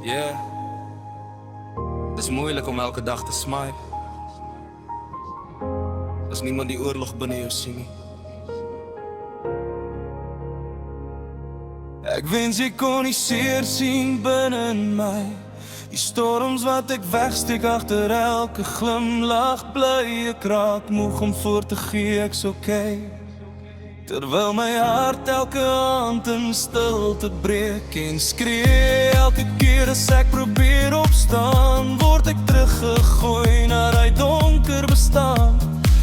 Yeah, het is moeilijk om elke dag te smile as niemand die oorlog binne jou sien nie. Ek wens jy kon die seer sien binne in my, die storms wat ek wegsteek agter elke glimlach. Bly ek raak moeg om voor te gee ek's okay, terwyl my hart elke aand in stilte breek en skree. Elke keer as ek probeer opstaan, word ek teruggegooi na die donker bestaan.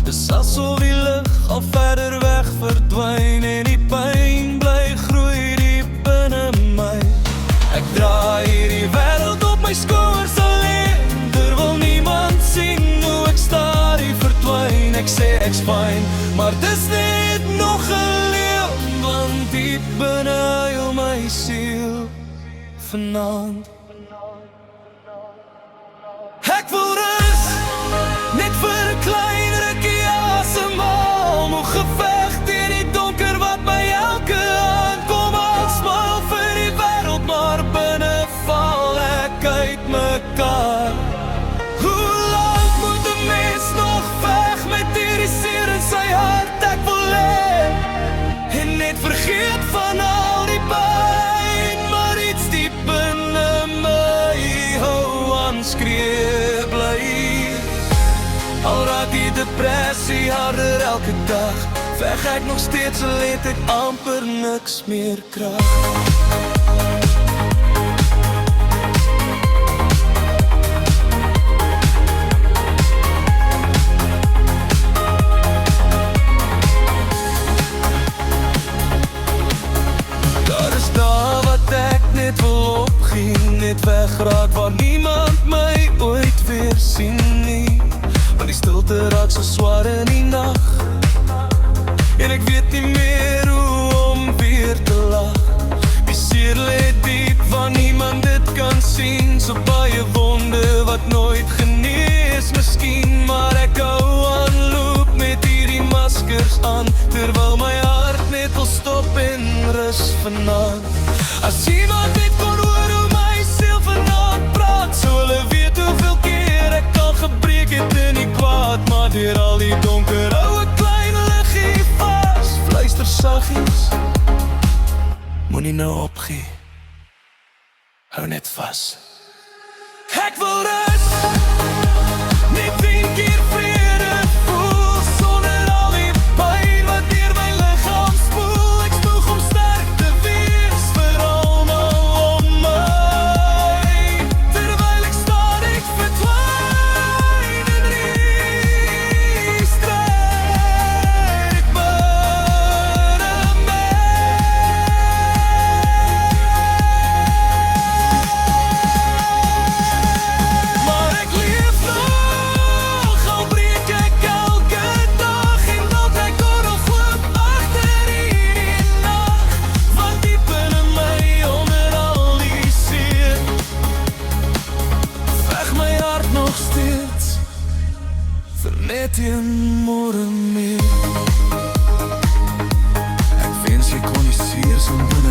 Dis asof die lig al verder weg verdwyn en die pyn bly groei diep binne my. Ek dra hierdie wêreld op my skouers alleen, terwyl niemand sien hoe ek stadig verdwyn. Ek sê ek's fyn, maar dis net nog 'n leeu, want diep binne huil my siel vanaand. Ek wil rus, net vir 'n klein rukkie asemhaal. Moeg geveg teen die donker wat my elke aand kom haal. Smile vir die wêreld, maar binne val ek uit mekaar. Hoe lank moet 'n mens nog veg met hierdie seer in sy hart? Ek wil leef en net vergeet van al die pyn, maar iets diep binne my hou aan skree bly. Al raak die depressie harder elke dag, veg ek nog steeds al het ek amper niks meer krag. Daar is dae wat ek net wil opgee, net wegraak waar niemand my ooit weer sien nie. Want die stilte raak so swaar in die nag, en ek weet nie meer hoe om weer te lag. Die seer lê diep waar niemand dit kan sien, so baie wonde wat nooit genees miskien. Maar ek hou aan loop met hierdie maskers aan, terwyl my hart net wil stop en rus vanaand. As iemand net kon hoor hoe my siel vanaand praat, so hulle weet hoeveel keer ek al gebreek het in die kwaad. Maar deur al die donker hou 'n klein liggie vas, fluister saggies, moenie nou opgee, hou net vas. Ek wil rus, net een keer vrede voel, sonder al die pyn wat deur my liggaam spoel. Ek spoeg om sterk te wees vir almal om my, terwyl ek stadig verdwyn in die stryd binne my. Maar ek leef nog, al breek ek elke dag, en dat ek oorloop agter hierdie nag. Want diep binne my, onder al die seer, veg my hart nog steeds vir net een môre meer. Ek wens jy kon die seer so binne